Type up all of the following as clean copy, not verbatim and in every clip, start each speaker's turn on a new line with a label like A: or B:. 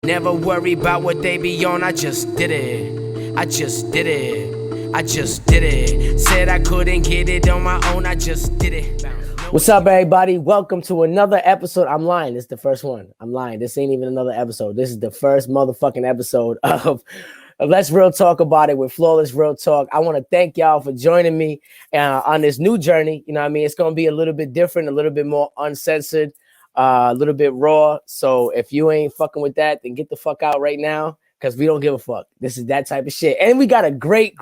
A: Never worry about what they be on, I just did it. I just did it. I just did it. Said I couldn't get it on my own, I just did it. What's up, everybody? Welcome to another episode. I'm lying. This is the first one. I'm lying. This ain't even another episode. This is the first motherfucking episode of Let's Real Talk About It with Flawless Real Talk. I want to thank y'all for joining me on this new journey. You know what I mean? It's going to be a little bit different, a little bit more uncensored, a little bit raw. So if you ain't fucking with that, then get the fuck out right now because we don't give a fuck. This is that type of shit. And we got a great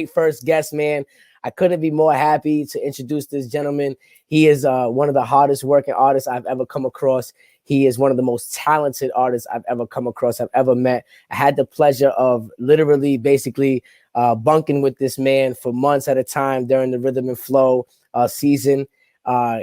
A: first guest, man. I couldn't be more happy to introduce this gentleman. He is one of the hardest working artists I've ever come across. He is one of the most talented artists I've ever come across, I've ever met. I had the pleasure of literally basically bunking with this man for months at a time during the Rhythm and Flow season.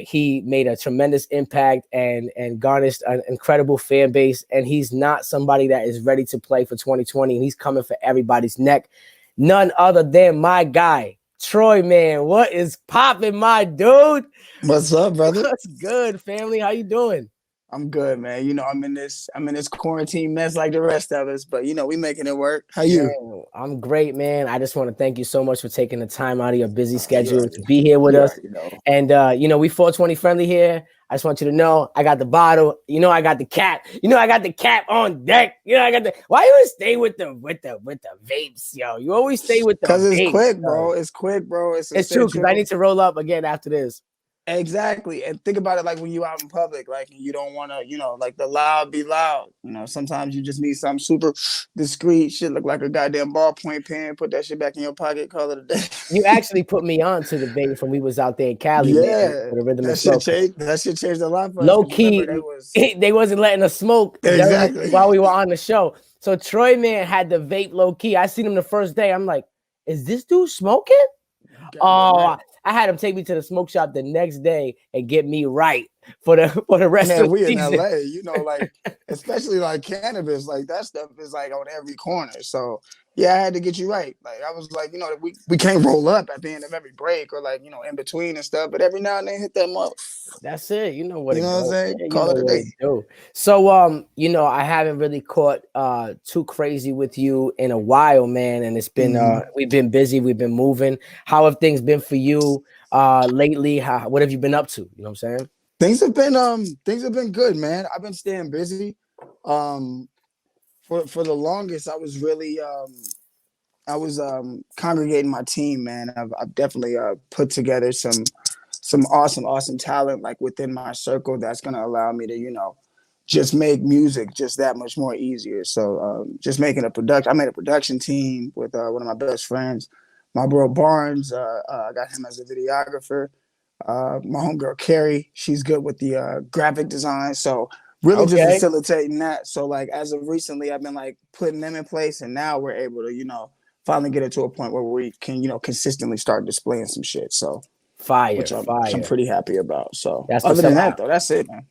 A: He made a tremendous impact and garnished an incredible fan base. And he's not somebody that is ready to play for 2020. And he's coming for everybody's neck. None other than my guy, Troyman. What is popping, my dude?
B: What's up, brother?
A: What's good, family? How you doing?
B: I'm good, man. You know, I'm in this quarantine mess like the rest of us, but you know, we making it work. How you?
A: Man, I'm great, man. I just want to thank you so much for taking the time out of your busy schedule to be here with us. And you know, we 420 friendly here. I just want you to know I got the bottle. You know, I got the cap. You know, I got the cap on deck. You know, I got the. Why you always stay with the vapes, yo? You always stay with the.
B: Because it's
A: vapes,
B: quick, bro. It's quick, bro.
A: It's true. Because I need to roll up again after this.
B: Exactly. And think about it like when you out in public, like you don't want to, you know, like the loud be loud. You know, sometimes you just need something super discreet. Shit look like a goddamn ballpoint pen. Put that shit back in your pocket. Call it a day.
A: You actually put me on to the vape when we was out there in Cali.
B: Yeah.
A: Man, for the Rhythm and Flow.
B: That shit changed a lot for us.
A: Low key, they wasn't letting us smoke while we were on the show. So Troyman had the vape low key. I seen him the first day. I'm like, is this dude smoking? Oh, I had him take me to the smoke shop the next day and get me right for the rest of the season.
B: In LA, you know, like especially like cannabis, like that stuff is like on every corner. So yeah, I had to get you right. Like I was like, you know, we can't roll up at the end of every break or like, you know, in between and stuff. But every now and then hit that mark.
A: That's it. You know what?
B: You know what I'm saying? Yeah, call it a day.
A: So you know, I haven't really caught too crazy with you in a while, man. And it's been we've been busy, we've been moving. How have things been for you lately? What have you been up to? You know what I'm saying?
B: Things have been good, man. I've been staying busy. For the longest, I was really congregating my team, man. I've definitely put together some awesome talent like within my circle that's gonna allow me to, you know, just make music just that much more easier. So just making I made a production team with one of my best friends, my bro Barnes. I got him as a videographer. My homegirl Carrie, she's good with the graphic design. So really just facilitating that. So like as of recently, I've been like putting them in place, and now we're able to, you know, finally get it to a point where we can, you know, consistently start displaying some shit. So
A: fire.
B: I'm pretty happy about. So
A: that's
B: other than that, though, that's it, man.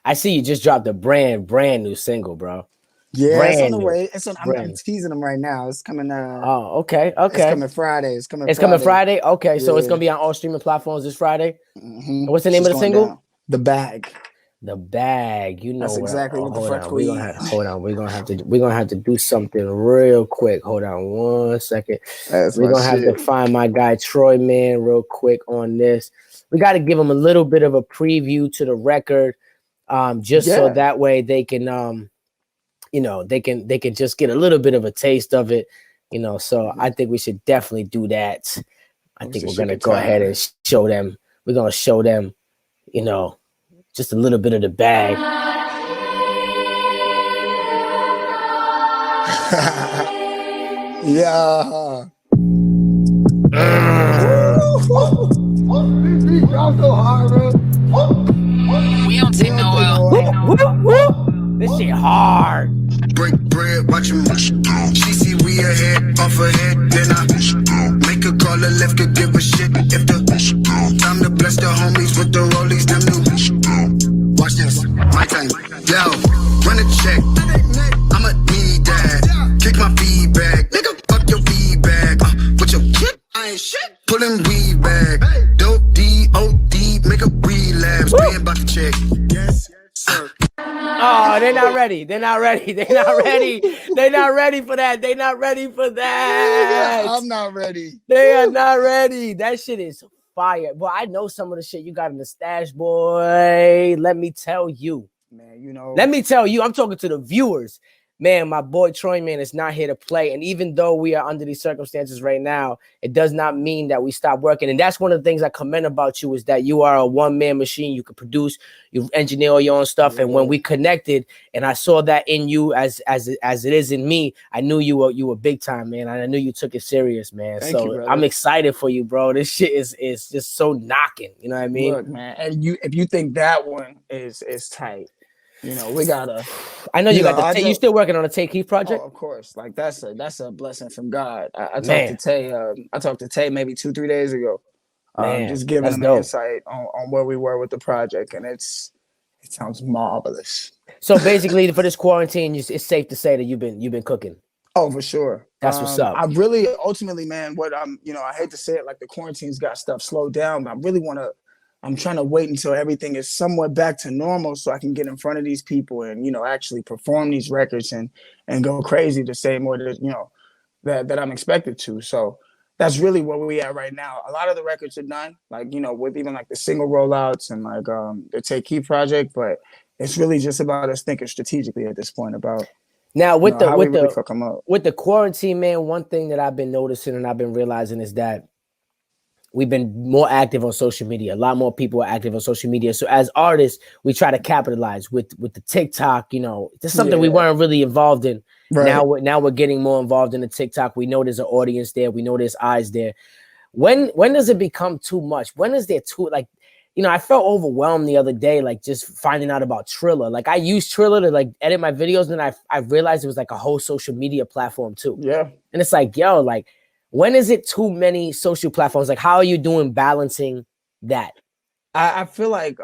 A: I see you just dropped a brand new single, bro.
B: Yeah, it's on the way. I'm teasing them right now. It's coming.
A: Okay.
B: It's coming Friday.
A: Coming Friday. Okay, so it's gonna be on all streaming platforms this Friday.
B: Mm-hmm.
A: What's the name of the single?
B: Down. The Bag.
A: The Bag. You know
B: that's exactly what the fuck
A: we hold on. We're gonna have to do something real quick. Hold on 1 second. We're gonna have to find my guy Troyman real quick on this. We got to give him a little bit of a preview to the record, so that way they can you know, they can just get a little bit of a taste of it, you know. So I think we should definitely do that. I think we're gonna go ahead and show them. We're gonna show them, you know, just a little bit of the bag.
B: Yeah.
A: We don't take no This shit hard.
C: Break bread, watch him. She see we ahead, off her head, then I make a call, her left could give a shit. If the time to bless the homies with the rollies, them new. Watch this, my time. Yo, run a check. I'ma need that. Kick my feedback. Nigga, fuck your feedback. Put your kid, I ain't shit. Pulling weed back. Dope D.O.D. Make a relapse. Paying about the check. Yes, sir.
A: Oh, they're not ready. They're not ready. They're not ready. They're not ready for that. They're not ready for that.
B: I'm not ready.
A: They are not ready. That shit is fire. Well, I know some of the shit you got in the stash, boy. Let me tell you.
B: Man, you know.
A: Let me tell you, I'm talking to the viewers. Man, my boy Troyman is not here to play. And even though we are under these circumstances right now, it does not mean that we stop working. And that's one of the things I commend about you is that you are a one-man machine. You can produce, you engineer all your own stuff. Yeah. And when we connected and I saw that in you as it is in me, I knew you were big time, man. I knew you took it serious, man.
B: Thank you,
A: I'm excited for you, bro. This shit is just so knocking. You know what I mean?
B: Look, man, and if you think that one is tight. You know, we gotta.
A: I know you got the. You still working on a Tay Keith project?
B: Oh, of course. Like that's a blessing from God. I talked to Tay. I talked to Tay maybe 2-3 days ago. Just giving him an insight on where we were with the project, and it sounds marvelous.
A: So basically, for this quarantine, it's safe to say that you've been cooking.
B: Oh, for sure.
A: That's what's up.
B: I really ultimately, man. What I hate to say it, like the quarantine's got stuff slowed down, but I really want to. I'm trying to wait until everything is somewhat back to normal so I can get in front of these people and, actually perform these records and go crazy the same way that I'm expected to. So that's really where we at right now. A lot of the records are done, like, with even like the single rollouts and like the Tay Keith project, but it's really just about us thinking strategically at this point about
A: now with the quarantine, man. One thing that I've been noticing and I've been realizing is that we've been more active on social media. A lot more people are active on social media. So as artists, we try to capitalize with the TikTok. This is something we weren't really involved in. Right. Now we're getting more involved in the TikTok. We know there's an audience there. We know there's eyes there. When does it become too much? When is there too I felt overwhelmed the other day, like just finding out about Triller. Like I use Triller to like edit my videos, and I realized it was like a whole social media platform too.
B: Yeah,
A: and it's like, yo, like. When is it too many social platforms? Like, how are you doing balancing that?
B: I feel like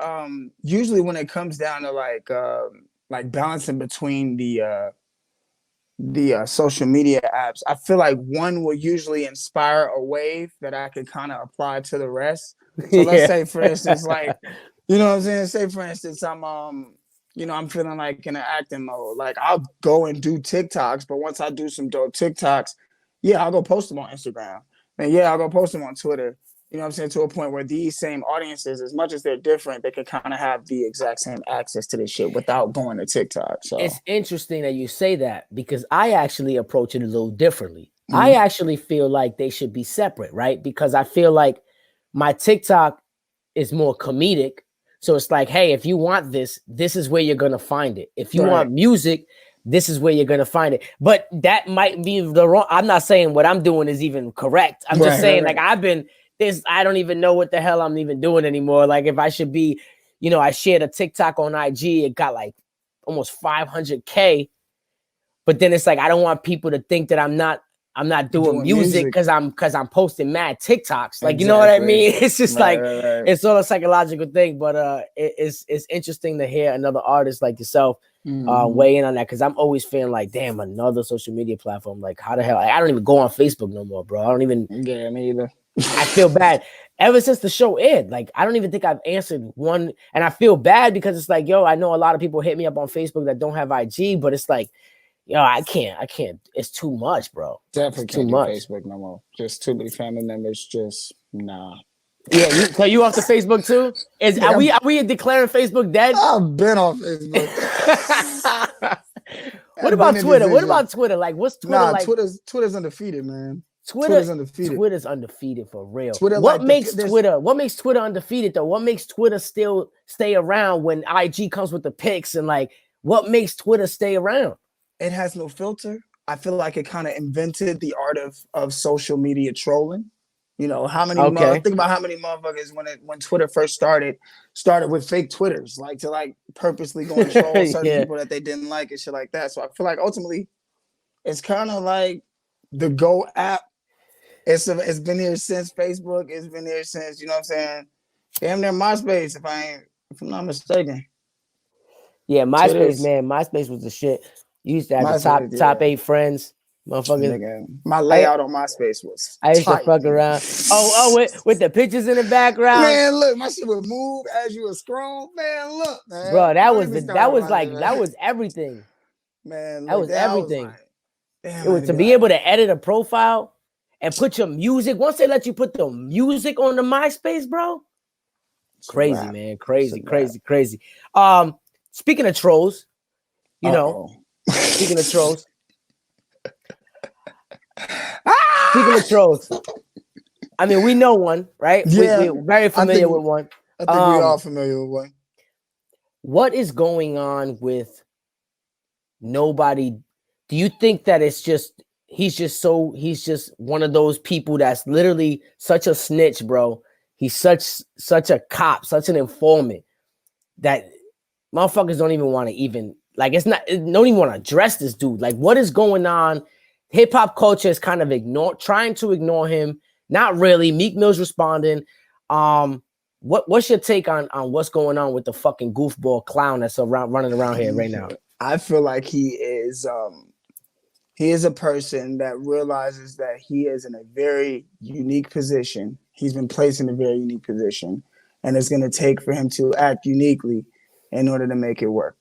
B: usually when it comes down to like balancing between the social media apps, I feel like one will usually inspire a wave that I can kind of apply to the rest. So let's say, for instance, like, you know what I'm saying? Say, for instance, I'm feeling like in an acting mode. Like, I'll go and do TikToks, but once I do some dope TikToks, yeah, I'll go post them on Instagram. And yeah, I'll go post them on Twitter. You know what I'm saying? To a point where these same audiences, as much as they're different, they can kind of have the exact same access to this shit without going to TikTok. So
A: it's interesting that you say that because I actually approach it a little differently. Mm-hmm. I actually feel like they should be separate, right? Because I feel like my TikTok is more comedic. So it's like, hey, if you want this is where you're going to find it. If you want music, this is where you're going to find it. But that might be the wrong. I'm not saying what I'm doing is even correct. I'm just saying like I don't even know what the hell I'm even doing anymore. Like if I should be, I shared a TikTok on IG. It got like almost 500K. But then it's like, I don't want people to think that I'm not doing music because I'm posting mad TikToks. Like, you know what I mean? It's just it's all a psychological thing. But it's interesting to hear another artist like yourself weigh in on that, because I'm always feeling like, damn, another social media platform. Like, how the hell? I don't even go on Facebook no more, bro. I don't even.
B: Yeah, me either.
A: I feel bad. Ever since the show aired, like, I don't even think I've answered one. And I feel bad because it's like, yo, I know a lot of people hit me up on Facebook that don't have IG, but it's like, yo, I can't. It's too much, bro.
B: Definitely can't do Facebook no more. Just too many family members. Just nah.
A: Yeah, so you off the Facebook too? Are we declaring Facebook dead?
B: I've been off Facebook.
A: What about Twitter? What about Twitter? Like, what's Twitter like?
B: Twitter's undefeated, man.
A: Twitter's undefeated for real.
B: Twitter,
A: what makes Twitter undefeated though? What makes Twitter still stay around when IG comes with the pics, and like, what makes Twitter stay around?
B: It has no filter. I feel like it kind of invented the art of social media trolling. How many think about how many motherfuckers when Twitter first started with fake Twitters, like to purposely go and troll certain people that they didn't like and shit like that. So I feel like ultimately it's kind of like the Go app. It's been here since Facebook. It's been here since, you know what I'm saying? Damn near MySpace, if I'm not mistaken.
A: Yeah, MySpace, man. MySpace was the shit. You used to have the top 8 friends. Motherfuckers.
B: Nigga, my layout on MySpace was
A: I used to
B: tight.
A: fuck around. With the pictures in the background.
B: Man, look, my shit would move as you would scroll. Man, look, man.
A: Bro, that was everything.
B: Man,
A: That was everything.
B: Damn,
A: It was to be able to edit a profile and put your music. Once they let you put the music on the MySpace, bro. Crazy, man. Crazy. Speaking of trolls, you know, speaking of trolls. Speaking of trolls, I mean, we know one, right?
B: Yeah,
A: we're very familiar with one.
B: I think we all familiar with one.
A: What is going on with nobody? Do you think that it's just he's just one of those people that's literally such a snitch, bro? He's such a cop, such an informant that motherfuckers don't even want to don't even want to address this dude. Like, what is going on? Hip hop culture is kind of trying to ignore him. Not really. Meek Mill's responding. What's your take on what's going on with the fucking goofball clown that's running around here right now?
B: I feel like he is a person that realizes that he is in a very unique position. He's been placed in a very unique position, and it's going to take for him to act uniquely in order to make it work.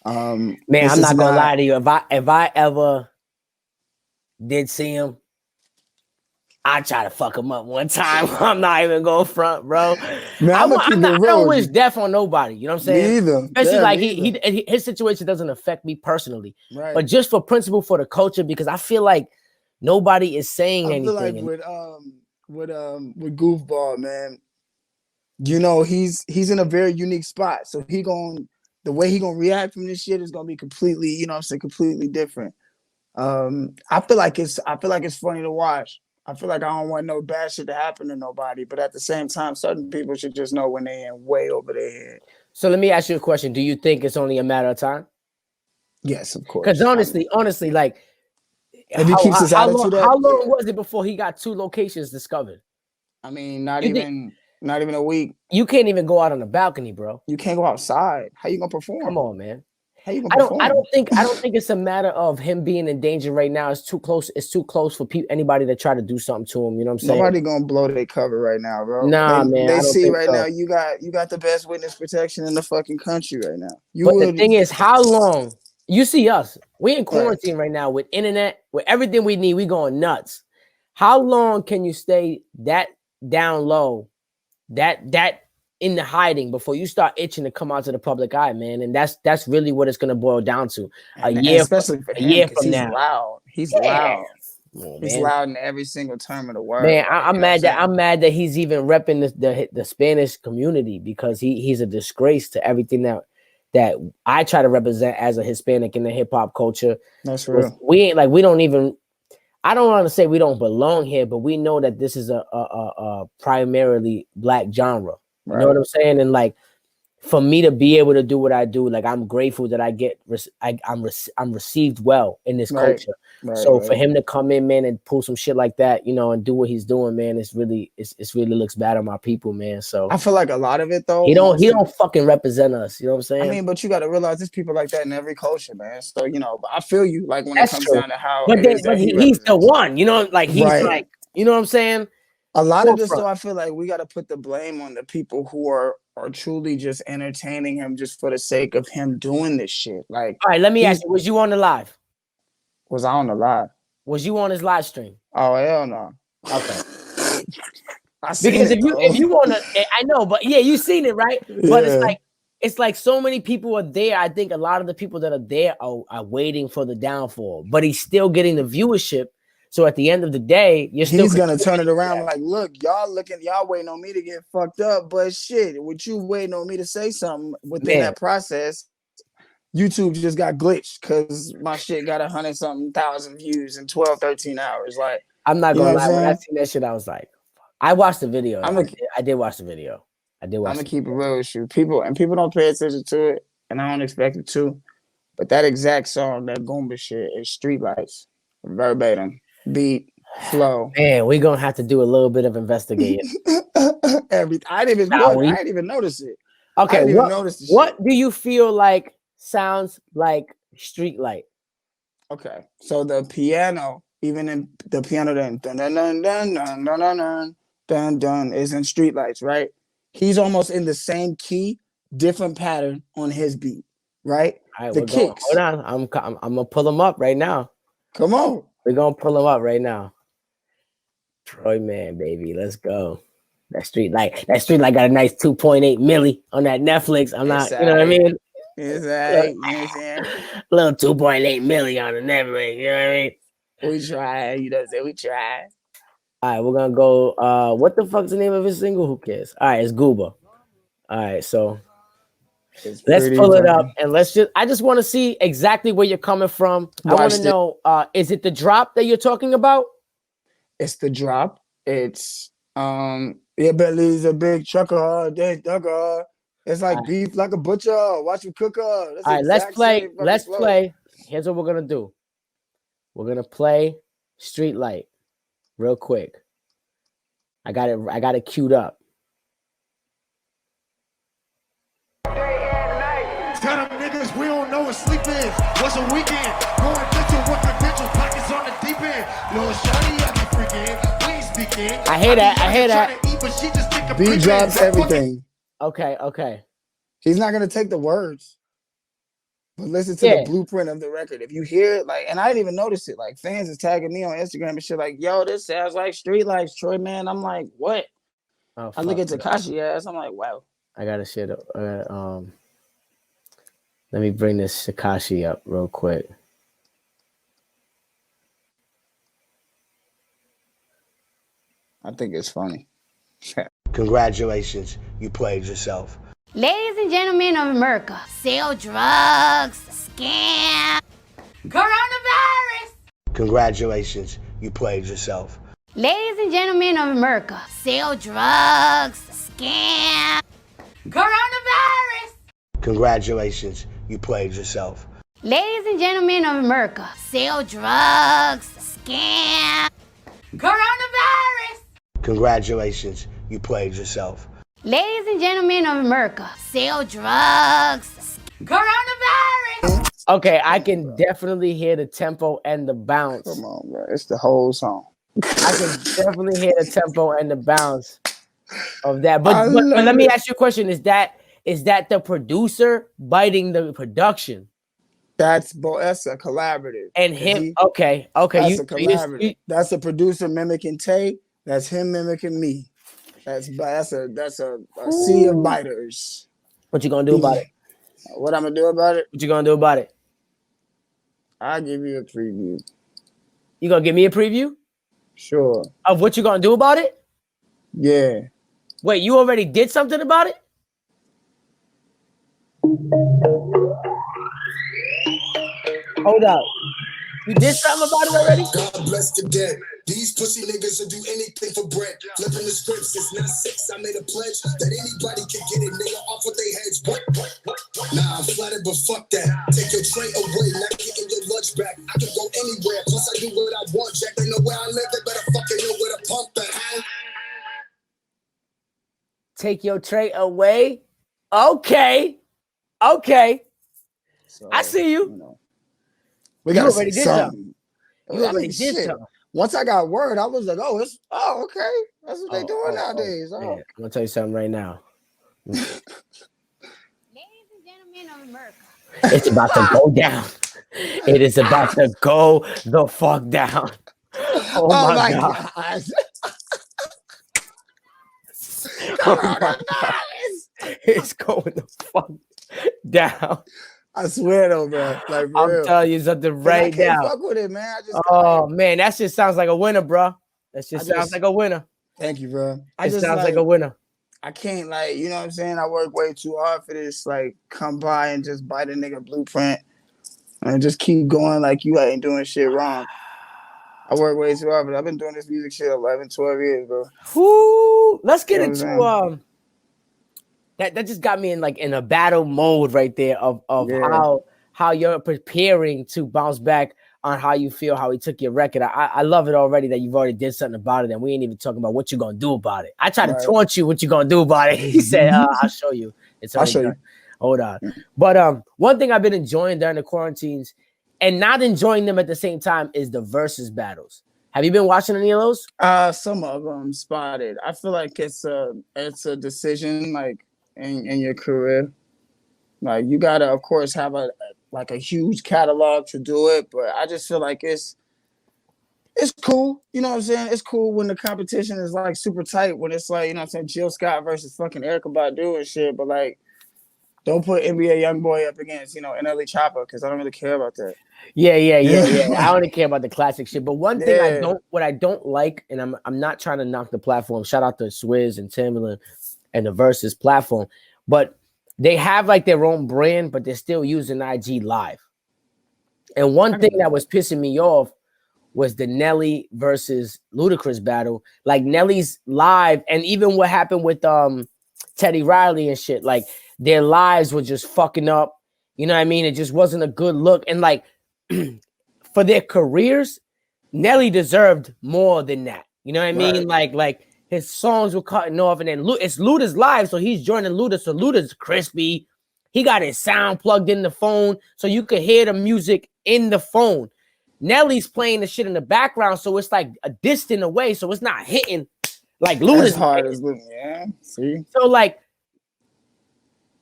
A: Man, I'm not gonna lie to you. If I ever did see him, I try to fuck him up one time. I'm not even going front, bro. Man, I don't wish death on nobody. You know what I'm saying?
B: Me either.
A: Especially his situation doesn't affect me personally, right? But just for principle, for the culture, because I feel like nobody is saying anything. I feel
B: like with Goofball, man, you know, he's in a very unique spot. So the way he gonna react from this shit is gonna be completely, you know what I'm saying, completely different. I feel like it's funny to watch. I feel like I don't want no bad shit to happen to nobody, but at the same time, certain people should just know when they're in way over their head.
A: So let me ask you a question. Do you think it's only a matter of time?
B: Yes, of course.
A: Because honestly, like,
B: if he keeps his attitude up,
A: how long was it before he got 2 locations discovered?
B: I mean, not even a week.
A: You can't even go out on the balcony, bro.
B: You can't go outside. How you gonna perform?
A: Come on, man.
B: How you gonna perform?
A: I don't think it's a matter of him being in danger right now. It's too close. It's too close for anybody to try to do something to him. You know what I'm saying?
B: Nobody gonna blow their cover right now, bro.
A: Nah, man.
B: They see right now you got the best witness protection in the fucking country right now.
A: The thing is, how long? You see us? We in quarantine right now with internet, with everything we need. We going nuts. How long can you stay that down low, that in the hiding before you start itching to come out to the public eye, man? And that's really what it's gonna boil down to.
B: Especially for him,
A: from now.
B: Loud. He's loud. He's loud in every single term of the word.
A: Man, I'm mad that he's even repping the Spanish community, because he's a disgrace to everything that I try to represent as a Hispanic in the hip hop culture.
B: That's real.
A: I don't want to say we don't belong here, but we know that this is a primarily Black genre. You know what I'm saying? And like, for me to be able to do what I do, like, I'm grateful that I'm received well in this culture. For him to come in, man, and pull some shit like that, you know, and do what he's doing, man, it's really looks bad on my people, man. So
B: I feel like a lot of it though,
A: he don't fucking represent us. You know what I'm saying?
B: I mean, but you got to realize there's people like that in every culture, man. So, you know, but I feel you, like, when it comes down to how.
A: But he's the one, you know, like, he's like, you know what I'm saying?
B: A lot of this, though, I feel like we got to put the blame on the people who are truly just entertaining him just for the sake of him doing this shit. Like,
A: all right, let me ask you: was you on the live?
B: Was I on the live?
A: Was you on his live stream?
B: Oh, hell no.
A: Okay. Because if you want to, I know, but yeah, you seen it, right? Yeah. But it's like so many people are there. I think a lot of the people that are there are waiting for the downfall, but he's still getting the viewership. So at the end of the day, he's
B: gonna turn it around. Like, look, y'all waiting on me to get fucked up, but shit, with you waiting on me to say something within that process, YouTube just got glitched because my shit got 100-something thousand views in 12, 13 hours. Like,
A: I'm not gonna lie, when I seen that shit, I was like, I watched the video. I did watch the video. I'm
B: gonna keep it real with you. People don't pay attention to it, and I don't expect it to. But that exact song, that Goomba shit, is Streetlights, verbatim. Beat, flow.
A: Man, we're gonna have to do a little bit of investigating.
B: I didn't even notice it.
A: Okay, what do you feel like sounds like Streetlight?
B: Okay, so the piano even in the piano, dun dun dun dun dun dun dun dun dun dun is in Streetlights, right? He's almost in the same key, different pattern on his beat, right?
A: All right,
B: The
A: we're going.
B: kicks.
A: Hold on, I'm gonna pull them up right now.
B: Come on.
A: We're gonna pull them up right now. Troyman, baby, let's go. That Streetlight got a nice 2.8 milli on that Netflix. I'm not, you know what I mean?
B: It's right. You know what I'm saying?
A: A little 2.8 milli on the Netflix. You know what I mean?
B: We try. You know what I'm saying? We try.
A: All right, we're gonna go. What the fuck's the name of his single? Who cares? All right, it's Gooba. All right, so let's pull it up and I just want to see exactly where you're coming from. I want to know, is it the drop that you're talking about?
B: It's the drop. It's your belly's a big trucker, day trucker. It's like beef like a butcher. Watch him cook her.
A: All right, let's play. Let's play. Here's what we're gonna do. We're gonna play Streetlight real quick. I got it queued up.
D: Tell them niggas we don't know what sleep is. What's a weekend? Going mental with credentials, pockets on the deep end. Little shawty, I be freaking. We ain't speaking.
A: I hear that. I hear that.
B: Beat drops everything.
A: Okay.
B: He's not gonna take the words, but listen to the blueprint of the record. If you hear it, like, and I didn't even notice it. Like, fans is tagging me on Instagram and shit. Like, yo, this sounds like Streetlights, Troyman. I'm like, what?
A: Oh,
B: I look at Tekashi ass. I'm like, wow.
A: I gotta shit up. Let me bring this Tekashi up real quick.
B: I think it's funny.
E: Congratulations, you played yourself.
F: Ladies and gentlemen of America, sell drugs, scam, coronavirus.
E: Congratulations, you played yourself.
F: Ladies and gentlemen of America, sell drugs, scam, coronavirus.
E: Congratulations, you played yourself.
F: Ladies and gentlemen of America, sell drugs, scam, coronavirus.
E: Congratulations, you played yourself.
F: Ladies and gentlemen of America, sell drugs, coronavirus.
A: Okay, I can definitely hear the tempo and the bounce.
B: Come on, bro. It's the whole song.
A: I can definitely hear the tempo and the bounce of that. But let me ask you a question. Is that the producer biting the production?
B: That's a collaborative.
A: And him, okay.
B: That's a collaborative. That's a producer mimicking Tay. That's him mimicking me. That's a sea of biters.
A: What you gonna do about it?
B: What I'm gonna do about it?
A: What you gonna do about it?
B: I'll give you a preview.
A: You gonna give me a preview?
B: Sure.
A: Of what you gonna do about it?
B: Yeah.
A: Wait, you already did something about it? Hold up. You did something about it already?
C: God bless the dead. These pussy niggas will do anything for bread. Flipping the scripts, it's not 6. I made a pledge that anybody can get it, nigga, off with their heads. What? Nah, I'm flattered, but fuck that. Take your tray away, not getting your lunch back. I can go anywhere, plus I do what I want, Jack. They know where I live, they better fucking know where to pump that, huh?
A: Take your tray away? Okay. So, I see you.
B: We got already
A: did something. You already did something.
B: Once I got word, I was like, okay. That's what they doing nowadays.
A: Man, I'm gonna tell you something right now.
F: Ladies and gentlemen of America.
A: It's about to go down. It is about to go the fuck down. Oh my God. Oh my God. It's going the fuck down.
B: I swear though, bro. Like,
A: I'm telling you something right now.
B: Fuck with it, man.
A: Man, that shit sounds like a winner, bro. That shit sounds like a winner.
B: Thank you, bro.
A: It sounds like a winner.
B: I can't, like, you know what I'm saying? I work way too hard for this. Like, come by and just bite a nigga blueprint and just keep going like you ain't doing shit wrong. I work way too hard, but I've been doing this music shit 11, 12 years, bro.
A: Woo! Let's get into That just got me in a battle mode right there of how you're preparing to bounce back on how you feel, how he took your record. I love it already that you've already did something about it, and we ain't even talking about what you're gonna do about it. I tried to taunt you what you're gonna do about it. He said, I'll show you. I'll show you. Hold on. But one thing I've been enjoying during the quarantines, and not enjoying them at the same time is the versus battles. Have you been watching any of those?
B: Some of them spotted. I feel like it's a decision like in your career. Like you gotta, of course, have a huge catalog to do it, but I just feel like it's cool. You know what I'm saying? It's cool when the competition is like super tight. When it's like, you know what I'm saying, Jill Scott versus fucking Erykah Badu and shit. But like, don't put NBA YoungBoy up against, NLE Chopper, because I don't really care about that.
A: Yeah. I only care about the classic shit. But one thing I don't like, and I'm not trying to knock the platform. Shout out to Swizz and Timbaland and the Versus platform, but they have like their own brand, but they're still using IG Live. And one thing that was pissing me off was the Nelly versus Ludacris battle. Like Nelly's live, and even what happened with Teddy Riley and shit, like their lives were just fucking up. You know what I mean? It just wasn't a good look. And like for their careers, Nelly deserved more than that. You know what I mean? Like his songs were cutting off, and then it's Luda's live, so he's joining Luda. So Luda's crispy. He got his sound plugged in the phone, so you could hear the music in the phone. Nelly's playing the shit in the background, so it's like a distant away, so it's not hitting like Luda's
B: hard as yeah. See,
A: so like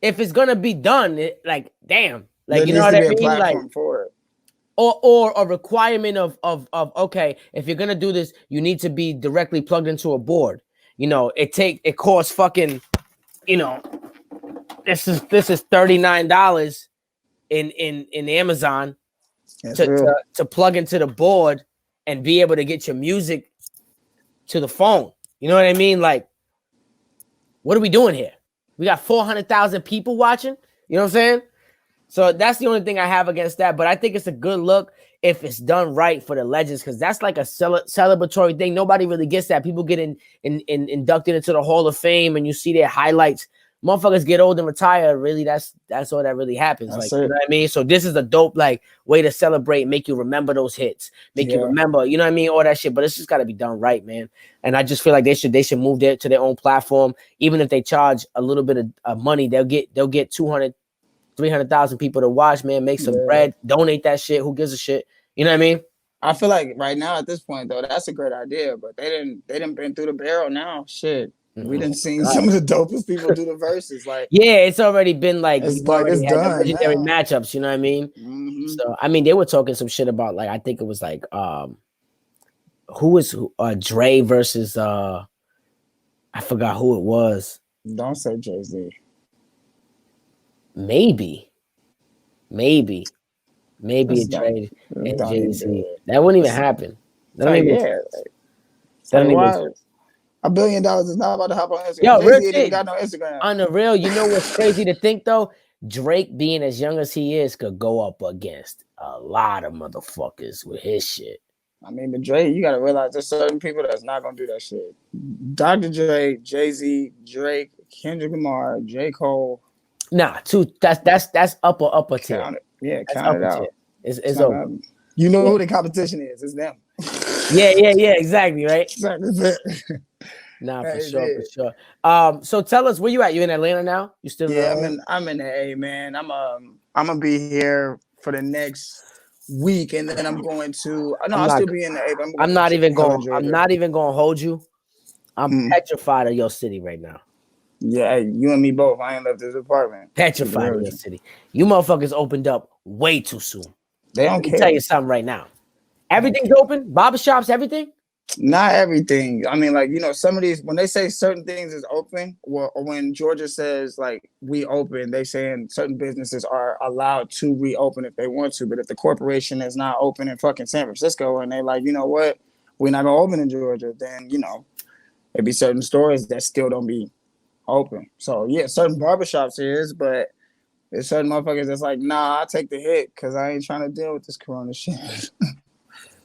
A: if it's gonna be done, like damn, like
B: there
A: you know what I mean, like
B: for it.
A: Or a requirement of okay, if you're gonna do this, you need to be directly plugged into a board. It costs fucking, this is $39 in Amazon to plug into the board and be able to get your music to the phone. You know what I mean? Like, what are we doing here? We got 400,000 people watching. You know what I'm saying? So that's the only thing I have against that. But I think it's a good look if it's done right for the legends, because that's like a celebratory thing. Nobody really gets that. People get inducted into the Hall of Fame, and you see their highlights. Motherfuckers get old and retire. Really, that's all that really happens. Like, you know what I mean? So this is a dope way to celebrate, make you remember those hits, make you remember, you know what I mean, all that shit. But it's just got to be done right, man. And I just feel like they should move to their own platform. Even if they charge a little bit of money, they'll get 200, 300,000 people to watch, man. Make some bread, donate that shit. Who gives a shit? You know what I mean?
B: I feel like right now at this point though, that's a great idea, but they didn't been through the barrel now. Shit. We didn't see some of the dopest people do the verses. Like, yeah,
A: it's already been like
B: it's done.
A: Legendary matchups, you know what I mean?
B: Mm-hmm.
A: So I mean, they were talking some shit about like I think it was like who was Dre versus I forgot who it was.
B: Don't say Jay-Z.
A: Maybe Dre and Jay-Z. That wouldn't even happen. That don't even
B: $1 billion is not about to hop on Instagram.
A: Yo,
B: Jay-Z ain't got no Instagram.
A: On the real, you know what's crazy to think though? Drake, being as young as he is, could go up against a lot of motherfuckers with his shit.
B: I mean, but Drake, you gotta realize there's certain people that's not gonna do that shit. Dr. Dre, Jay-Z, Drake, Kendrick Lamar, J. Cole.
A: Nah, that's upper tier.
B: Count it. Yeah, count it out.
A: It's over.
B: You know who the competition is? It's them.
A: Yeah, exactly, right?
B: Exactly.
A: Nah, for sure. So tell us where you at. You in Atlanta now? You still?
B: Yeah, I'm in the A, man. I'm gonna be here for the next week, and then I'm going to. No, I'll still be in the A. But
A: I'm not even going to hold you. I'm petrified of your city right now.
B: Yeah, you and me both. I ain't left this apartment.
A: Petrified of your city. You motherfuckers opened up way too soon.
B: They don't care.
A: Tell you something right now. Everything's open. Barbershops, everything.
B: Not everything. I mean, like, some of these, when they say certain things is open, or when Georgia says like we open, they saying certain businesses are allowed to reopen if they want to. But if the corporation is not open in fucking San Francisco and they like, you know what, we're not gonna open in Georgia, then there'd be certain stores that still don't be open. So yeah, certain barbershops is, but there's certain motherfuckers that's like, nah, I take the hit because I ain't trying to deal with this corona shit.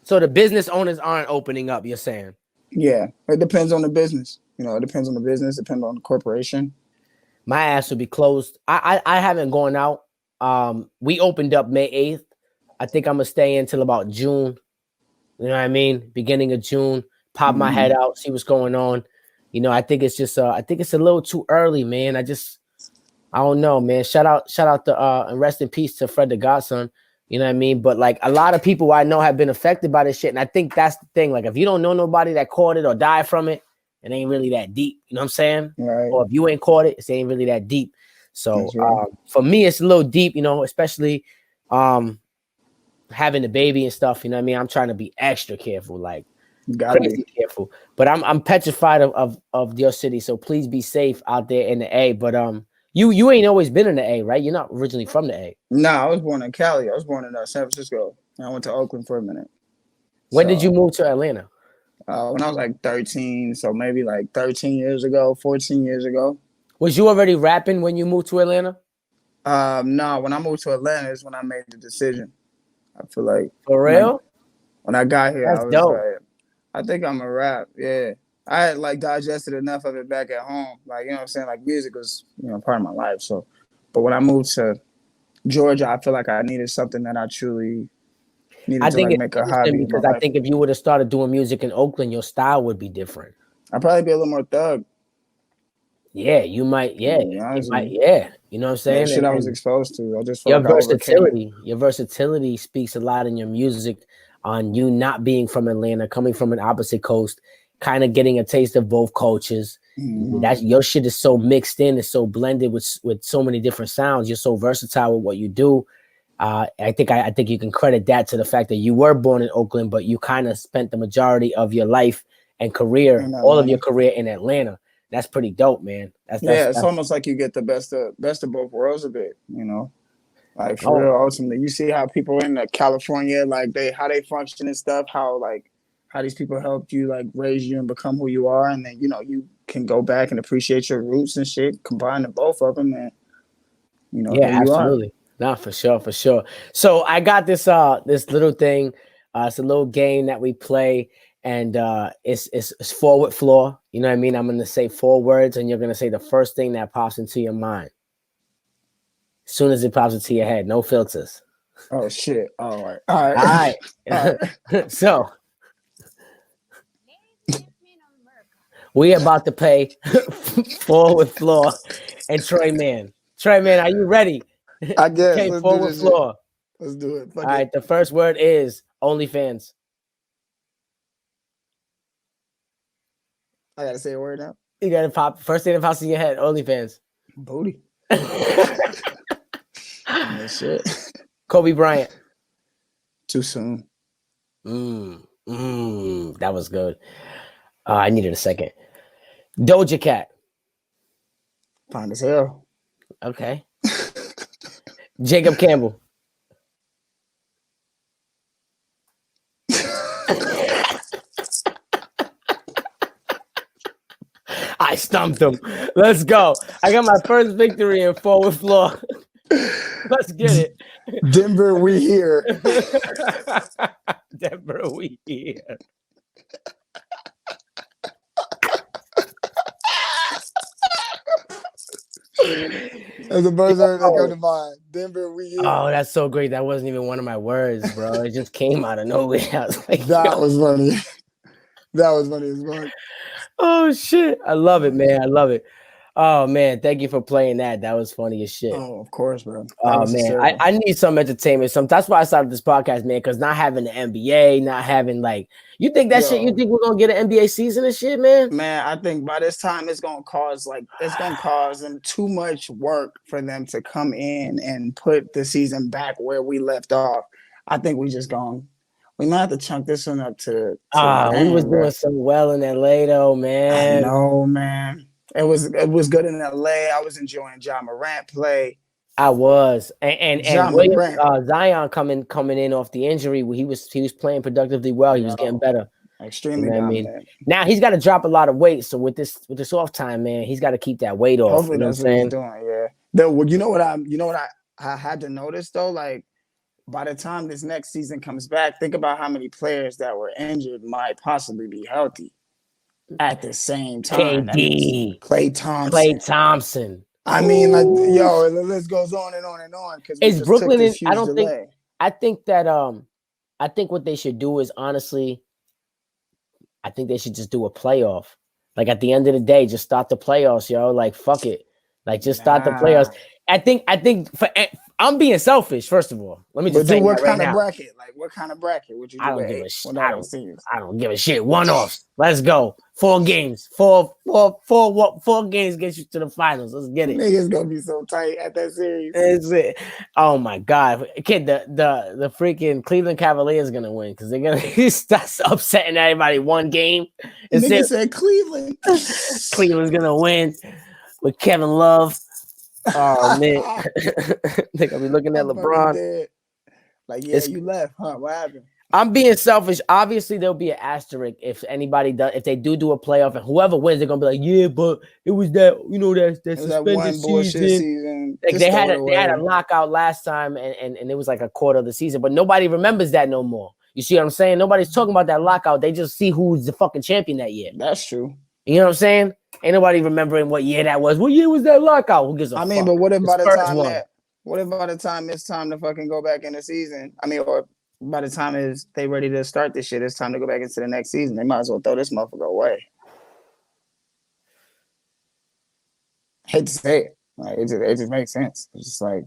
A: So the business owners aren't opening up, you're saying?
B: Yeah, it depends on the business. It depends on the business, depends on the corporation.
A: My ass will be closed. I haven't gone out. We opened up May 8th. I think I'm gonna stay until about June. You know what I mean? Beginning of June. Pop my head out, see what's going on. I think it's just I think it's a little too early, man. I don't know, man. Shout out to and rest in peace to Fred the Godson. You know what I mean? But like a lot of people I know have been affected by this shit. And I think that's the thing. Like if you don't know nobody that caught it or died from it, it ain't really that deep. You know what I'm saying?
B: Right.
A: Or if you ain't caught it, it ain't really that deep. So
B: Right.
A: for me, it's a little deep, you know, especially having the baby and stuff. You know what I mean? I'm trying to be extra careful, like crazy careful. But I'm petrified of your city. So please be safe out there in the A. But you ain't always been in the A, right? You're not originally from the A.
B: No, I was born in Cali. I was born in San Francisco. I went to Oakland for a minute.
A: When did you move to Atlanta?
B: When I was like 13, so maybe like 13 years ago, 14 years ago.
A: Was you already rapping when you moved to Atlanta?
B: No, when I moved to Atlanta is when I made the decision. I feel like
A: for real.
B: When I got here,
A: that's
B: I was
A: dope.
B: like, I think I'm a rap. Yeah, I had like digested enough of it back at home. Like, you know what I'm saying? Like music was, you know, part of my life. So, but when I moved to Georgia, I feel like I needed something that I truly needed to like make a hobby.
A: Because I think if you would have started doing music in Oakland, your style would be different.
B: I'd probably be a little more thug.
A: Yeah, you might. Yeah, you might. Yeah, you know what I'm saying.
B: Shit I was exposed to. I just
A: your versatility. Your versatility speaks a lot in your music. On you not being from Atlanta, coming from an opposite coast, kind of getting a taste of both cultures. Mm-hmm. That your shit is so mixed in, it's so blended with so many different sounds. You're so versatile with what you do. I think you can credit that to the fact that you were born in Oakland, but you kind of spent the majority of your life and career, all of your career in Atlanta. That's pretty dope, man. That's
B: almost like you get the best of both worlds a bit, you know. Like for real, ultimately, you see how people in California, like how they function and stuff, how these people helped you like raise you and become who you are, and then you know you can go back and appreciate your roots and shit, combine the both of them, and you know,
A: yeah, absolutely, no, for sure. So I got this little thing, it's a little game that we play, and it's forward floor. You know what I mean? I'm gonna say 4 words, and you're gonna say the first thing that pops into your mind. As soon as it pops into your head, no filters.
B: Oh shit! All right.
A: So we about to play forward floor and Troyman. Troyman, are you ready?
B: I guess.
A: Okay, forward floor.
B: Let's do it.
A: All right. The first word is OnlyFans.
B: I gotta say a word now.
A: You gotta pop. First thing that pops in your head, OnlyFans.
B: Booty. Shit.
A: Kobe Bryant.
B: Too soon.
A: That was good. I needed a second. Doja Cat.
B: Fine as hell.
A: Okay. Jacob Campbell. I stumped him. Let's go. I got my first victory in forward floor. Let's get it.
B: Denver, we here.
A: Denver, we here.
B: As a buzzer that come to mind. Denver, we here.
A: Oh, that's so great. That wasn't even one of my words, bro. It just came out of nowhere. I was like,
B: that was funny. That was funny as well.
A: Oh shit. I love it, man. I love it. Oh man, thank you for playing that. That was funny as shit.
B: Oh, of course, bro.
A: Oh man, I need some entertainment. That's why I started this podcast, man. Because not having the NBA, not having like, you think shit. You think we're gonna get an NBA season and shit, man?
B: Man, I think by this time it's gonna cause them too much work for them to come in and put the season back where we left off. I think we might have to chunk this one up to
A: we was doing so well in LA though, man.
B: I know, man. It was good in LA. I was enjoying Ja Morant play.
A: I was, and Zion coming in off the injury. He was playing productively well. He was getting better.
B: Extremely dominant. I mean?
A: Now he's got to drop a lot of weight. So with this off time, man, he's got to keep that weight off.
B: Hopefully that's what he's doing. Yeah. You know what I had to notice though, like by the time this next season comes back, think about how many players that were injured might possibly be healthy at the same time.
A: KD,
B: Klay Thompson. I mean, like, yo, the list goes on and on and on. Because
A: it's Brooklyn. I think what they should do is honestly, I think they should just do a playoff. Like at the end of the day, just start the playoffs, yo. Like fuck it, like just start the playoffs. I think I'm being selfish. First of all, let me
B: But
A: just tell
B: do
A: you
B: what
A: that right
B: kind of
A: now.
B: bracket? Like what kind of bracket would you
A: I
B: do
A: don't
B: with
A: give a
B: 8
A: sh-
B: with all those teams?
A: I don't give a shit. One offs. Let's go. 4 games. Four games get you to the finals. Let's get it.
B: Niggas gonna be so tight at that series.
A: It's it. Oh my god, kid! The freaking Cleveland Cavaliers gonna win because they're gonna start upsetting everybody one game.
B: Nigga said Cleveland.
A: Cleveland's gonna win with Kevin Love. Oh man, they're gonna be looking at
B: I'm fucking
A: LeBron.
B: dead. Like, yeah,
A: It's
B: you left, huh? What happened?
A: I'm being selfish. Obviously, there'll be an asterisk if anybody does. If they do a playoff and whoever wins, they're gonna be like, yeah, but it was that that
B: It was that
A: suspended
B: one bullshit
A: season.
B: season.
A: Like
B: Just throw it
A: they had a
B: away.
A: lockout last time, and it was like a quarter of the season, but nobody remembers that no more. You see what I'm saying? Nobody's talking about that lockout. They just see who's the fucking champion that year.
B: That's true.
A: You know what I'm saying? Ain't nobody remembering what year that was. What year was that lockout? Who gives a fuck?
B: But what if by the
A: Spurs
B: time
A: won.
B: what if by the time it's time to fucking go back in the season? Or by the time is they ready to start this shit, it's time to go back into the next season. They might as well throw this motherfucker away. Hate to say it. Like it just makes sense. It's just like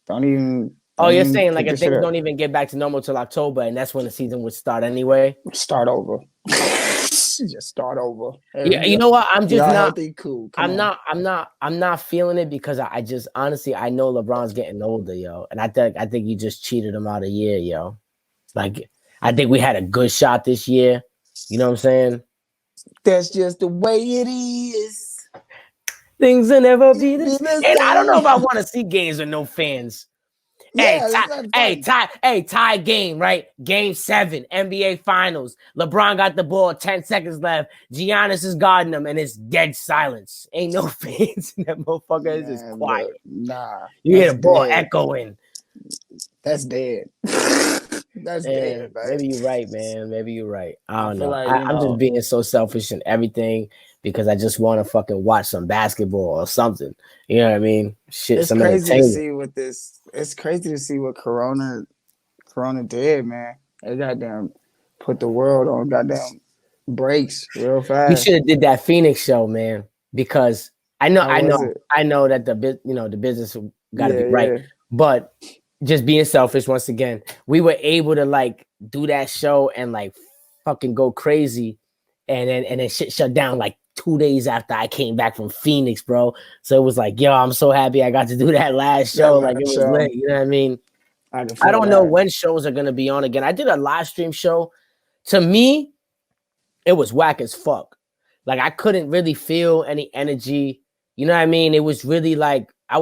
B: don't even.
A: Oh, you're
B: even
A: saying
B: pick
A: like if
B: this shit
A: things
B: up.
A: don't even get back to normal till October, and that's when the season would start anyway.
B: Start over. Just start over.
A: Yeah, you know what? I'm just not
B: healthy. Cool.
A: I'm not feeling it because I just honestly I know LeBron's getting older, yo, and I think you just cheated him out a year, yo. Like I think we had a good shot this year. You know what I'm saying?
B: That's just the way it is.
A: Things will never be the
B: Be
A: same.
B: the
A: And I don't know if I
B: same.
A: want to see games with no fans.
B: Yeah, that's
A: Tie game, right? Game 7, NBA Finals. LeBron got the ball, 10 seconds left. Giannis is guarding him, and it's dead silence. Ain't no fans in that motherfucker. It's just quiet.
B: Nah.
A: You hear the ball
B: dead.
A: echoing.
B: That's dead. That's dead, man.
A: Maybe you're right, man. Maybe you're right. I don't know.
B: Like,
A: I'm just being so selfish and everything because I just want to fucking watch some basketball or something. You know what I mean? Shit,
B: it's
A: some
B: crazy to
A: entertainment.
B: see what this. It's crazy to see what Corona did, man. It goddamn put the world on goddamn breaks real fast.
A: We should have did that Phoenix show, man, because I know that the business got to be right, but just being selfish once again, we were able to like do that show and like fucking go crazy, and then shit shut down like 2 days after I came back from Phoenix, bro. So it was like, yo, I'm so happy I got to do that last show. Like it was lit, you know what I mean? I don't know when shows are gonna be on again. I did a live stream show. To me, it was whack as fuck. Like I couldn't really feel any energy. You know what I mean? It was really like I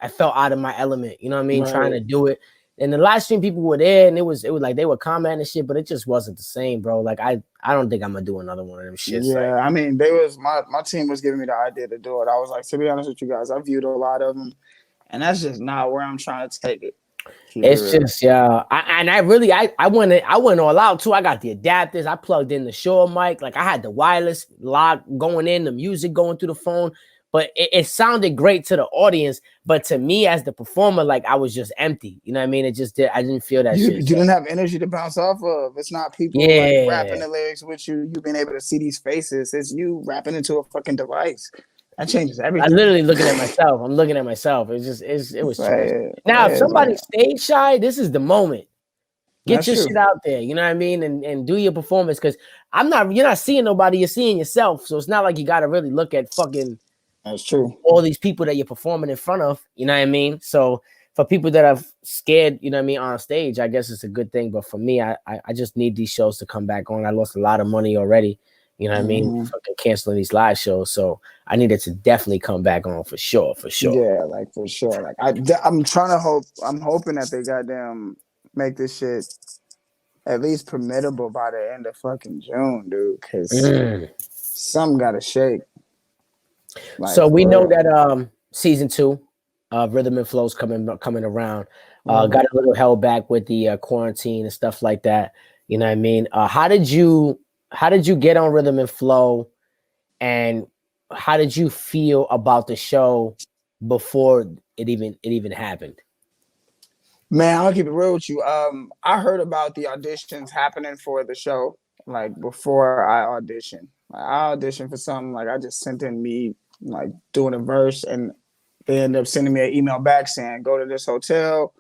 A: felt out of my element. You know what I mean? Right. Trying to do it. And the live stream people were there, and it was like they were commenting and shit, but it just wasn't the same, bro. Like I don't think I'm gonna do another one of them shits.
B: Yeah, I mean, they was my team was giving me the idea to do it. I was like, to be honest with you guys, I viewed a lot of them, and that's just not where I'm trying to take it.
A: It's just I went all out too. I got the adapters. I plugged in the Shure mic. Like I had the wireless lock going in, the music going through the phone. But it sounded great to the audience. But to me as the performer, like I was just empty. You know what I mean? I didn't feel that shit.
B: You didn't have energy to bounce off of. It's not people like rapping the lyrics with you. You've been able to see these faces. It's you rapping into a fucking device. That changes everything.
A: I'm literally looking at myself. I'm looking at myself. It was now if somebody's stage shy, this is the moment. Get your shit out there. You know what I mean? And do your performance because you're not seeing nobody, you're seeing yourself. So it's not like you gotta really look at fucking
B: that's true.
A: All these people that you're performing in front of, you know what I mean? So for people that are scared, you know what I mean, on stage, I guess it's a good thing. But for me, I just need these shows to come back on. I lost a lot of money already. You know what I mean? Fucking canceling these live shows. So I needed to definitely come back on for sure.
B: Yeah, like for sure. Like I'm hoping that they goddamn make this shit at least permittable by the end of fucking June, dude. Because something got to shake.
A: Like, so we know that season 2 of Rhythm and Flow's coming around. Got a little held back with the quarantine and stuff like that. You know what I mean? How did you get on Rhythm and Flow, and how did you feel about the show before it even happened?
B: Man, I'll keep it real with you. I heard about the auditions happening for the show like before I auditioned. Like, I auditioned for something, like I just sent in me like doing a verse, and they ended up sending me an email back saying, go to this hotel,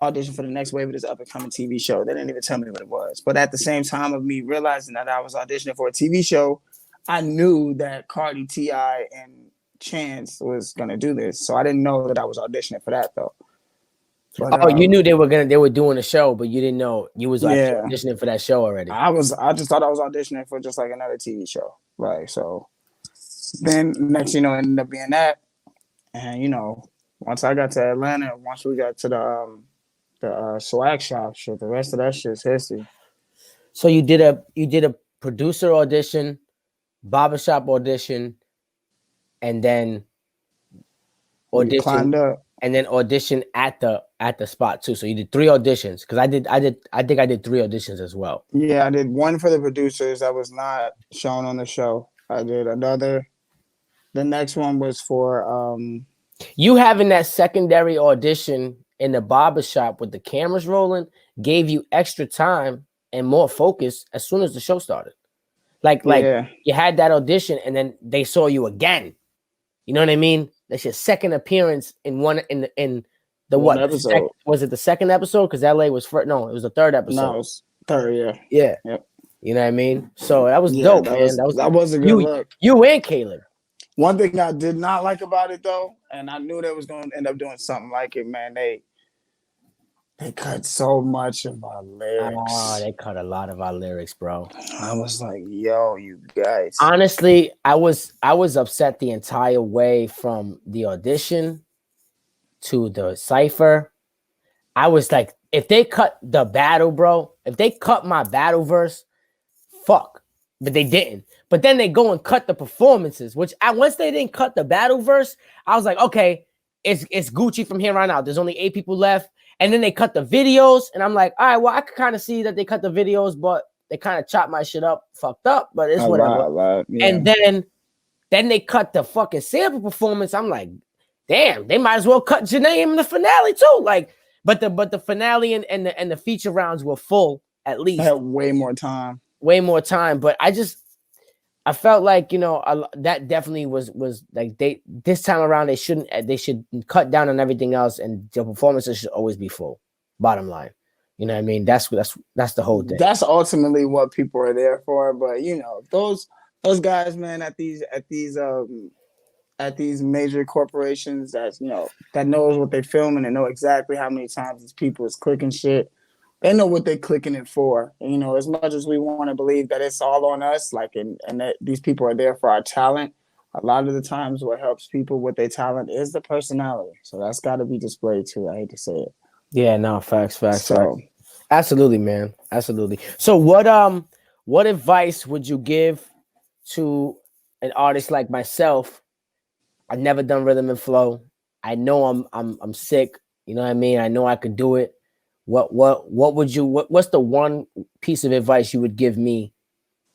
B: audition for the next wave of this up and coming TV show. They didn't even tell me what it was. But at the same time of me realizing that I was auditioning for a TV show, I knew that Cardi, T.I., and Chance was gonna do this. So I didn't know that I was auditioning for that though. But,
A: you knew they were doing a show, but you didn't know you was auditioning for that show already.
B: I just thought I was auditioning for just like another TV show. Like, so then next, ended up being that. And once I got to Atlanta, once we got to the swag shop shit, the rest of that shit's history.
A: So you did a producer audition, barbershop audition, and then audition, and then audition at the spot too. So you did 3 auditions, because I think I did 3 auditions as well.
B: Yeah, I did one for the producers that was not shown on the show. I did another. The next one was for
A: you having that secondary audition in the barbershop with the cameras rolling gave you extra time and more focus as soon as the show started. Like you had that audition and then they saw you again. You know what I mean? That's your second appearance in the what episode? Was it the second episode? Because LA was first. No, it was the third episode.
B: No, it was third. Yeah.
A: Yeah. Yep. You know what I mean? So that was dope, man.
B: That was a good look.
A: You and Caleb.
B: One thing I did not like about it though, and I knew they was going to end up doing something like it, man. They cut so much of our lyrics.
A: Oh, they cut a lot of our lyrics, bro.
B: I was like, yo, you guys.
A: Honestly, I was upset the entire way from the audition to the cypher. I was like, if they cut the battle, bro, if they cut my battle verse, fuck. But they didn't. But then they go and cut the performances, which once they didn't cut the battle verse, I was like, okay, it's Gucci from here on out. There's only 8 people left. And then they cut the videos, and I'm like, all right, well, I could kind of see that they cut the videos, but they kind of chopped my shit up, fucked up, but it's whatever. Yeah. And then they cut the fucking sample performance. I'm like, damn, they might as well cut Janae in the finale too. Like, but the finale and the feature rounds were full at least.
B: I had way more time.
A: But I felt like, that definitely was like this time around they should cut down on everything else, and the performances should always be full. Bottom line, you know what I mean? That's the whole thing.
B: That's ultimately what people are there for. But those guys, man, at these major corporations that knows what they filming and know exactly how many times these people is clicking shit. They know what they're clicking it for. As much as we want to believe that it's all on us, and that these people are there for our talent, a lot of the times what helps people with their talent is the personality. So that's got to be displayed too. I hate to say it.
A: Yeah, no, facts. So, absolutely, man. Absolutely. So what advice would you give to an artist like myself? I've never done rhythm and flow. I know I'm sick. You know what I mean? I know I could do it. What's the one piece of advice you would give me?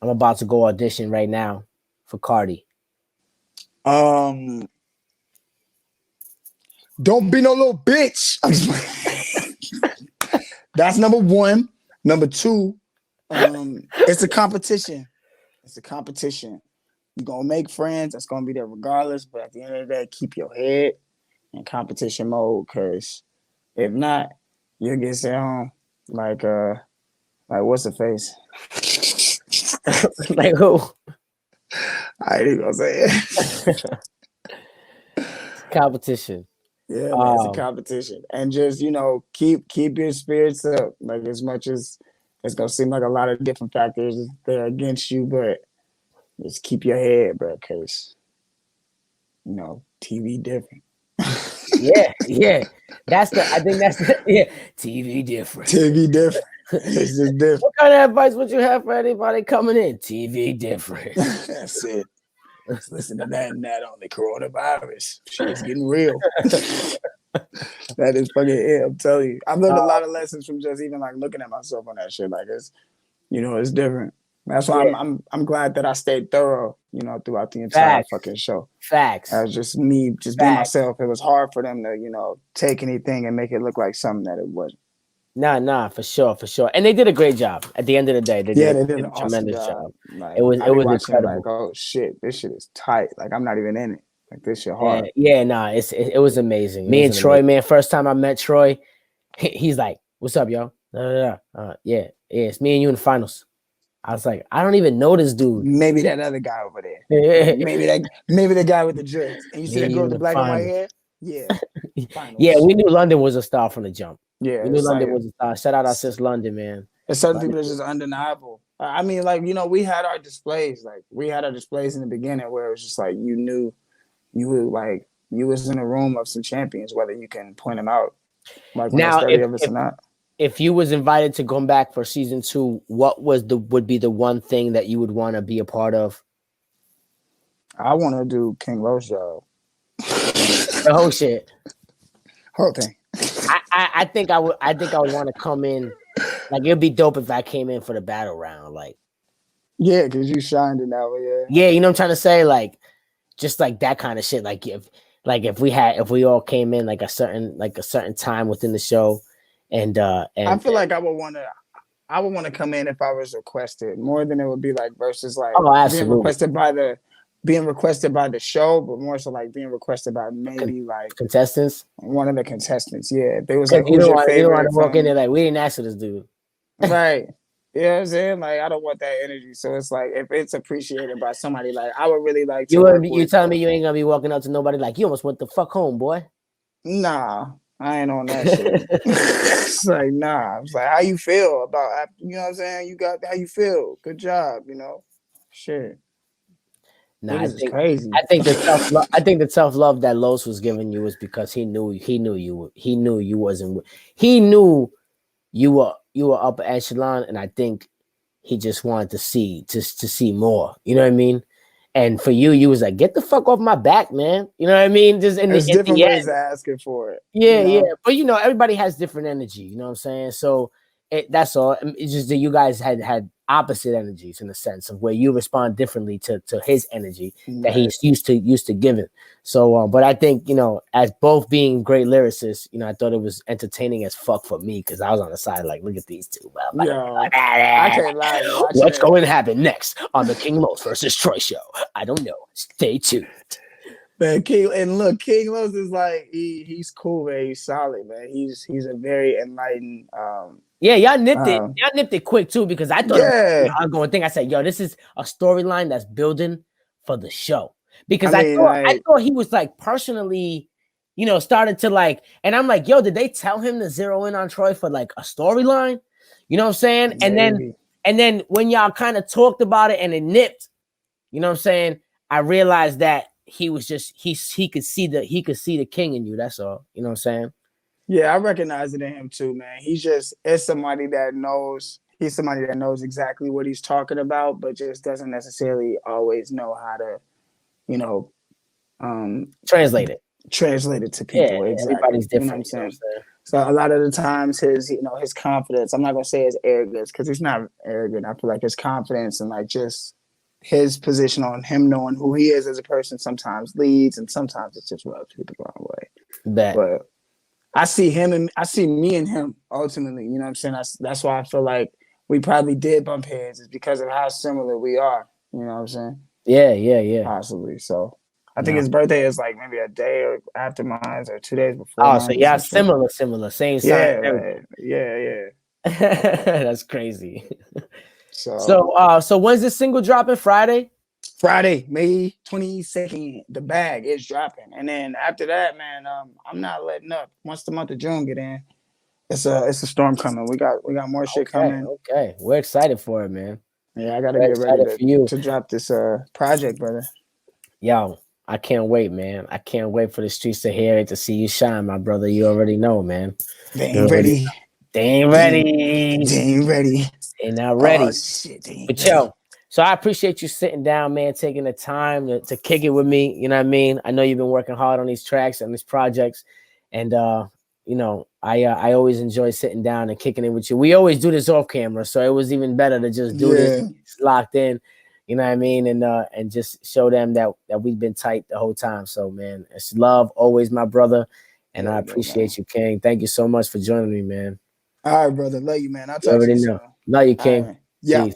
A: I'm about to go audition right now for Cardi.
B: Don't be no little bitch. That's number 1. Number 2, it's a competition. You're gonna make friends. That's gonna be there regardless. But at the end of the day, keep your head in competition mode, because if not, you'll get sent home like what's the face?
A: Like who?
B: I ain't even gonna say it.
A: Competition.
B: Yeah, man, it's a competition. And just, keep your spirits up. Like, as much as it's gonna seem like a lot of different factors that are against you, but just keep your head, bro, because TV different.
A: Yeah. I think that's TV different.
B: It's just different.
A: What kind of advice would you have for anybody coming in? TV different.
B: That's it. Let's listen to that and that on the coronavirus. Shit's getting real. That is fucking it. I'm telling you. I've learned a lot of lessons from just even looking at myself on that shit. Like, it's it's different. That's why I'm glad that I stayed thorough, throughout the entire fucking show.
A: Facts.
B: That was just me, being myself. It was hard for them to, take anything and make it look like something that it wasn't.
A: Nah, for sure. And they did a great job. At the end of the day, they did
B: an
A: a tremendous
B: awesome
A: job.
B: Like,
A: it was incredible.
B: Like, oh shit, this shit is tight. Like, I'm not even in it. Like this shit hard.
A: Yeah, nah, it was amazing. Me and Troy, man, first time I met Troy, he's like, "What's up, yo?" Yeah, it's me and you in the finals. I was like, I don't even know this dude.
B: Maybe that other guy over there. maybe the guy with the dreads. And you see that girl with the black and white hair? Yeah.
A: Yeah, we knew London was a star from the jump.
B: Yeah,
A: we knew London was a star. Shout out our sis London, man.
B: There's certain people that's just undeniable. I mean, like, you know, we had our displays. Like, we had our displays in the beginning where it was just like you knew you were like you was in a room of some champions, whether you can point them out. Like
A: now, if you was invited to come back for season 2, what would be the one thing that you would want to be a part of?
B: I want to do King Lo's job.
A: The whole shit.
B: Whole thing.
A: I think I would want to come in. Like, it'd be dope if I came in for the battle round. Like,
B: yeah, because you shined in that way.
A: Yeah, you know what I'm trying to say? Like, just like that kind of shit. Like if we all came in like a certain time within the show, and
B: I feel like I would want to come in if I was requested more than it would be like versus like being requested by the show, but more so like being requested by maybe like
A: contestants.
B: One of the contestants, yeah. They was like,
A: you don't want to walk in there like, we didn't ask for this dude,
B: right? You know what I'm saying? Like, I don't want that energy. So it's like, if it's appreciated by somebody, like, I would really like to.
A: You telling me you ain't gonna be walking up to nobody like, you almost went the fuck home, boy?
B: Nah, I ain't on that shit. It's like, nah. It's like, how you feel about, you know what I'm saying? You got how you feel. Good job, you know? Shit.
A: Nah, I think crazy. I think the tough love that Los was giving you was because he knew you were upper echelon, and I think he just wanted to see more. You know what I mean? And for you was like, get the fuck off my back, man. You know what I mean? Just
B: there's different ways of asking for it.
A: Yeah, you know? Yeah. But you know, everybody has different energy. You know what I'm saying? So that's all. It's just that you guys had opposite energies in a sense of where you respond differently to his energy that he's used to giving. So, but I think, you know, as both being great lyricists, you know, I thought it was entertaining as fuck for me because I was on the side like, look at these two. Like,
B: I can't lie.
A: What's going to happen next on the King Los versus Troy show? I don't know. Stay tuned.
B: Man, King Los is like he's cool, man. He's solid, man. He's a very enlightened.
A: Yeah, y'all nipped it. Y'all nipped it quick too because I thought it was an ongoing thing. I said, "Yo, this is a storyline that's building for the show." Because I thought he was like personally, you know, starting to like, and I'm like, "Yo, did they tell him to zero in on Troy for like a storyline?" You know what I'm saying?
B: Maybe.
A: And then when y'all kind of talked about it and it nipped, you know what I'm saying? I realized that he was just he could see the king in you. That's all. You know what I'm saying?
B: Yeah, I recognize it in him too, man. He's somebody that knows exactly what he's talking about, but just doesn't necessarily always know how to, you know,
A: translate it
B: to people.
A: Yeah,
B: exactly.
A: Everybody's different.
B: You know what I'm saying? So a lot of the times his confidence, I'm not gonna say his arrogance, because he's not arrogant. I feel like his confidence and like just his position on him knowing who he is as a person sometimes leads, and sometimes it just rubs people the wrong way. But I see me and him ultimately, you know what I'm saying? That's why I feel like we probably did bump heads, is because of how similar we are. You know what I'm saying?
A: Yeah.
B: Possibly. So I think his birthday is like maybe a day or after mine or 2 days before.
A: Oh, so yeah, similar, same sign.
B: Yeah.
A: That's crazy.
B: So
A: when's this single dropping?
B: Friday, May 22nd, The Bag is dropping. And then after that, man, I'm not letting up. Once the month of June get in, it's a storm coming. We got more shit coming.
A: Okay. We're excited for it, man.
B: Yeah, I gotta get ready to drop this project, brother.
A: Yo, I can't wait, man. I can't wait for the streets to hear it, to see you shine, my brother. You already know, man.
B: They ain't ready.
A: They're not ready.
B: Oh, shit,
A: but yo, so I appreciate you sitting down, man, taking the time to kick it with me. You know what I mean? I know you've been working hard on these tracks and these projects. And, you know, I always enjoy sitting down and kicking it with you. We always do this off camera, so it was even better to just do this locked in. You know what I mean? And just show them that we've been tight the whole time. So, man, it's love always, my brother. And I appreciate you, King. Thank you so much for joining me, man.
B: All right, brother. Love you, man. I'll talk to you soon.
A: Love you, King.
B: Right. Yeah.
A: Peace.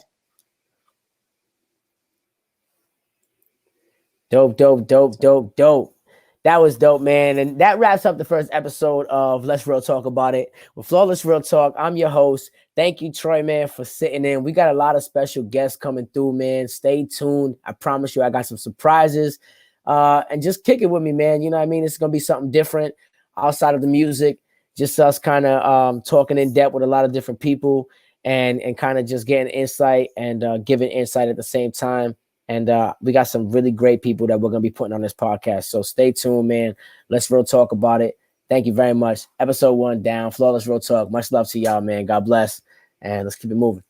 A: Dope. That was dope, man. And that wraps up the first episode of Let's Real Talk About It with Flawless Real Talk. I'm your host. Thank you, Troyman, for sitting in. We got a lot of special guests coming through, man. Stay tuned. I promise you, I got some surprises. And just kick it with me, man. You know what I mean? It's going to be something different outside of the music. Just us kind of talking in depth with a lot of different people and kind of just getting insight and giving insight at the same time. And we got some really great people that we're going to be putting on this podcast. So stay tuned, man. Let's Real Talk About It. Thank you very much. Episode 1 down. Flawless Real Talk. Much love to y'all, man. God bless. And let's keep it moving.